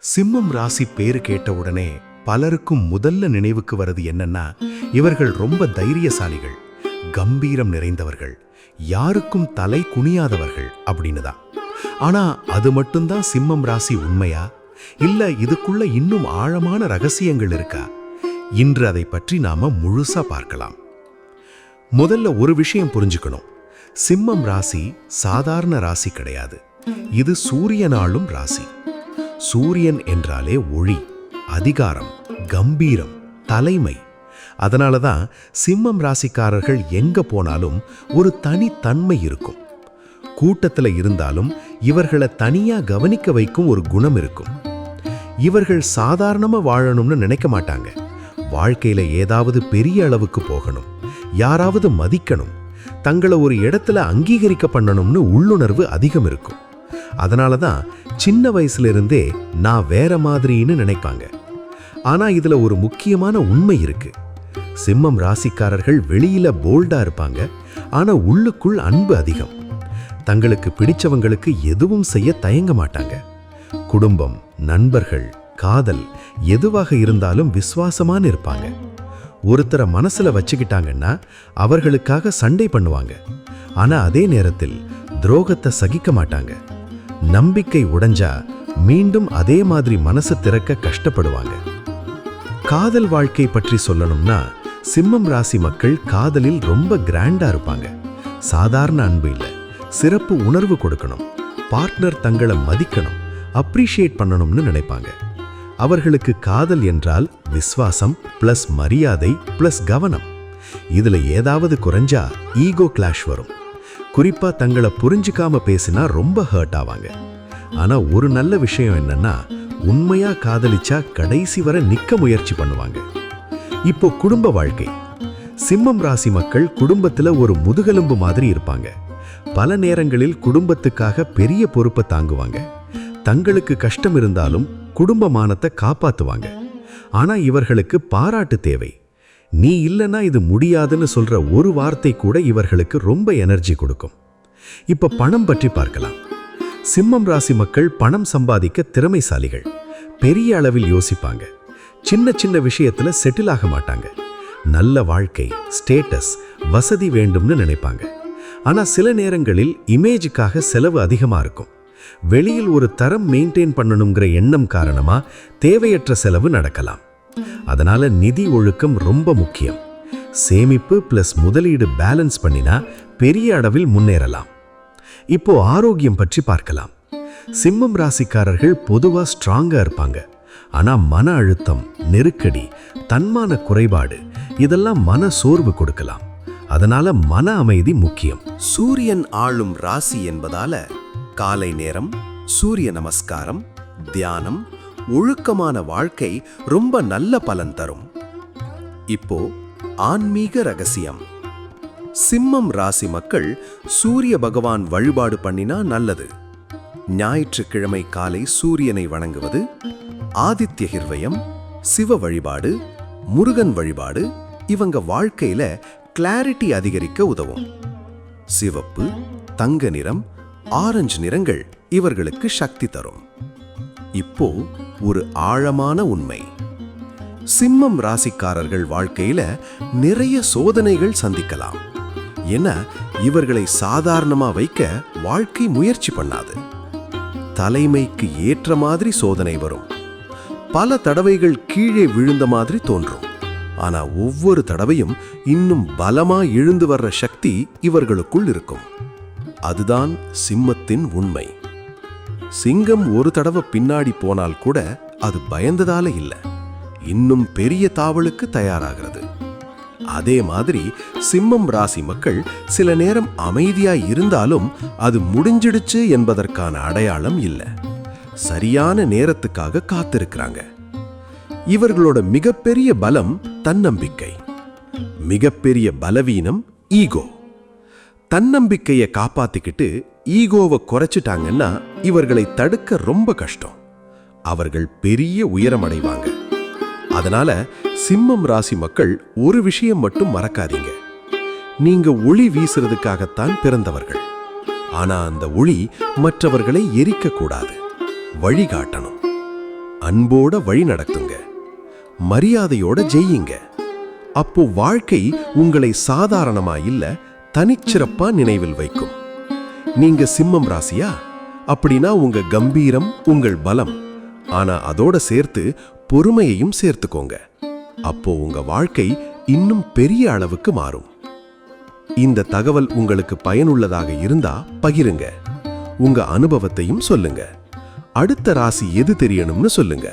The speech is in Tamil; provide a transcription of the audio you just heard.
சிம்மம் ராசி பேரு கேட்ட உடனே பலருக்கும் முதல்ல நினைவுக்கு வருது என்னன்னா, இவர்கள் ரொம்ப தைரியசாலிகள், கம்பீரம் நிறைந்தவர்கள், யாருக்கும் தலை குனியாதவர்கள் அப்படின்னு தான். ஆனா அது மட்டும்தான் சிம்மம் ராசி உண்மையா, இல்ல இதுக்குள்ள இன்னும் ஆழமான ரகசியங்கள் இருக்கா? இன்று அதை பற்றி நாம முழுசா பார்க்கலாம். முதல்ல ஒரு விஷயம் புரிஞ்சுக்கணும். சிம்மம் ராசி சாதாரண ராசி கிடையாது. இது சூரியனாலும் ராசி. சூரியன் என்றாலே ஒளி, அதிகாரம், கம்பீரம், தலைமை. அதனால தான் சிம்மம் ராசிக்காரர்கள் எங்க போனாலும் ஒரு தனித்தன்மை இருக்கும். கூட்டத்தில் இருந்தாலும் இவர்களை தனியா கவனிக்க வைக்கும் ஒரு குணம் இருக்கும். இவர்கள் சாதாரணமா வாழணும்னு நினைக்க மாட்டாங்க. வாழ்க்கையில ஏதாவது பெரிய அளவுக்கு போகணும், யாராவது மதிக்கணும், தங்களை ஒரு இடத்துல அங்கீகரிக்க பண்ணணும்னு உள்ளுணர்வு அதிகம் இருக்கும். அதனால தான் சின்ன வயசுல இருந்தே நான் வேற மாதிரின்னு நினைப்பாங்க. ஆனா இதுல ஒரு முக்கியமான உண்மை இருக்கு. சிம்மம் ராசிக்காரர்கள் வெளியில போல்டா இருப்பாங்க, ஆனா உள்ளுக்குள் அன்பு அதிகம். தங்களுக்கு பிடிச்சவங்களுக்கு எதுவும் செய்ய தயங்க மாட்டாங்க. குடும்பம், நண்பர்கள், காதல் எதுவாக இருந்தாலும் விசுவாசமான இருப்பாங்க. ஒருத்தரை மனசுல வச்சுக்கிட்டாங்கன்னா அவர்களுக்காக சண்டை பண்ணுவாங்க. ஆனா அதே நேரத்தில் துரோகத்தை சகிக்க மாட்டாங்க. நம்பிக்கை உடைஞ்சா மீண்டும் அதே மாதிரி மனசு திறக்க கஷ்டப்படுவாங்க. காதல் வாழ்க்கை பற்றி சொல்லணும்னா, சிம்மம் ராசி மக்கள் காதலில் ரொம்ப கிராண்டா இருப்பாங்க. சாதாரண அன்பு இல்ல, சிறப்பு உணர்வு கொடுக்கணும், பார்ட்னர் தங்களை மதிக்கணும், அப்ரிஷியேட் பண்ணணும்னு நினைப்பாங்க. அவர்களுக்கு காதல் என்றால் விசுவாசம் பிளஸ் மரியாதை பிளஸ் கவனம். இதுல ஏதாவது குறைஞ்சா ஈகோ கிளாஷ் வரும். குறிப்பா தங்களை புரிஞ்சுக்காம பேசினா ரொம்ப ஹர்ட் ஆவாங்க. ஆனா ஒரு நல்ல விஷயம் என்னன்னா, உண்மையா காதலிச்சா கடைசி வரை நிக்க முயற்சி பண்ணுவாங்க. இப்போ குடும்ப வாழ்க்கை. சிம்மம் ராசி மக்கள் குடும்பத்துல ஒரு முதுகெலும்பு மாதிரி இருப்பாங்க. பல நேரங்களில் குடும்பத்துக்காக பெரிய பொறுப்பை தாங்குவாங்க. தங்களுக்கு கஷ்டம் இருந்தாலும் குடும்ப மானத்தை காப்பாத்துவாங்க. ஆனா இவர்களுக்கு பாராட்டு தேவை. நீ இல்லனா இது முடியாதுன்னு சொல்ற ஒரு வார்த்தை கூட இவர்களுக்கு ரொம்ப எனர்ஜி கொடுக்கும். இப்ப பணம் பற்றி பார்க்கலாம். சிம்மம் ராசி மக்கள் பணம் சம்பாதிக்க திறமைசாலிகள். பெரிய அளவில் யோசிப்பாங்க. சின்ன சின்ன விஷயத்துல செட்டில் ஆக மாட்டாங்க. நல்ல வாழ்க்கை, ஸ்டேட்டஸ், வசதி வேண்டும்னு நினைப்பாங்க. ஆனா சில நேரங்களில் இமேஜுக்காக செலவு அதிகமா இருக்கும். வெளியில் ஒரு தரம் மெயின்டைன் பண்ணணுங்கிற எண்ணம் காரணமா தேவையற்ற செலவு நடக்கலாம். அதனால நிதி ஒழுக்கம் ரொம்ப முக்கியம். சேமிப்பு பிளஸ் முதலீடு பேலன்ஸ் பண்ணினா பெரிய அளவில் முன்னேறலாம். இப்போ ஆரோக்கியம் பற்றி பார்க்கலாம். சிம்மம் ராசிக்காரர்கள் பொதுவா ஸ்ட்ராங்கா இருப்பாங்க. ஆனா மன அழுத்தம், நெருக்கடி, தன்மான குறைபாடு இதெல்லாம் மன சோர்வு கொடுக்கலாம். அதனால மன அமைதி முக்கியம். சூரியன் ஆளும் ராசி என்பதால காலை நேரம், சூரிய நமஸ்காரம், தியானம், ஒழுக்கமான வாழ்க்கை ரொம்ப நல்ல பலன் தரும். இப்போ ஆன்மீக ரகசியம். சிம்மம் ராசி மக்கள் சூரிய பகவான் வழிபாடு பண்ணினா நல்லது. ஞாயிற்றுக்கிழமை காலை சூரியனை வணங்குவது, ஆதித்ய ஹிர்வயம், சிவ வழிபாடு, முருகன் வழிபாடு இவங்க வாழ்க்கையில கிளாரிட்டி அதிகரிக்க உதவும். சிவப்பு, தங்க நிறம், ஆரஞ்சு நிறங்கள் இவர்களுக்கு சக்தி தரும். இப்போ ஒரு ஆழமான உண்மை. சிம்மம் ராசிக்காரர்கள் வாழ்க்கையில நிறைய சோதனைகள் சந்திக்கலாம். ஏன்னா இவர்களை சாதாரணமா வைக்க வாழ்க்கை முயற்சி பண்ணாது. தலைமைக்கு ஏற்ற மாதிரி சோதனை வரும். பல தடவைகள் கீழே விழுந்த மாதிரி தோன்றும். ஆனா ஒவ்வொரு தடவையும் இன்னும் பலமா எழுந்து வர்ற சக்தி இவர்களுக்குள் இருக்கும். அதுதான் சிம்மத்தின் உண்மை. சிங்கம் ஒரு தடவை பின்னாடி போனால் கூட அது பயந்ததால இல்ல, இன்னும் பெரிய தாவலுக்கு தயாராகிறது. அதே மாதிரி சிம்மம் ராசி மக்கள் சில நேரம் அமைதியா இருந்தாலும் அது முடிஞ்சிடுச்சு என்பதற்கான அடையாளம் இல்ல. சரியான நேரத்துக்காக காத்திருக்கிறாங்க. இவர்களோட மிகப்பெரிய பலம் தன்னம்பிக்கை. மிகப்பெரிய பலவீனம் ஈகோ. தன்னம்பிக்கையை காப்பாத்திக்கிட்டு ஈகோவை குறைச்சிட்டாங்கன்னா இவர்களை தடுக்க ரொம்ப கஷ்டம். அவர்கள் பெரிய உயரம் அடைவாங்க. அதனால சிம்மம் ராசி மக்கள் ஒரு விஷயம் மட்டும் மறக்காதீங்க. நீங்க ஒளி வீசுறதுக்காகத்தான் பிறந்தவர்கள். ஆனா அந்த ஒளி மற்றவர்களை எரிக்க கூடாது, வழிகாட்டணும். அன்போட வழி நடத்துங்க, மரியாதையோட ஜெயிங்க. அப்போ வாழ்க்கை உங்களை சாதாரணமா இல்ல, தனிச்சிறப்பா நினைவில் வைக்கும். நீங்க சிம்மம் ராசியா? அப்படின்னா உங்க கம்பீரம் உங்கள் பலம். ஆனா அதோட சேர்த்து பொறுமையையும் சேர்த்துக்கோங்க. அப்போ உங்க வாழ்க்கை இன்னும் பெரிய அளவுக்கு மாறும். இந்த தகவல் உங்களுக்கு பயனுள்ளதாக இருந்தா பகிருங்க. உங்க அனுபவத்தையும் சொல்லுங்க. அடுத்த ராசி எது தெரியணும்னு சொல்லுங்க.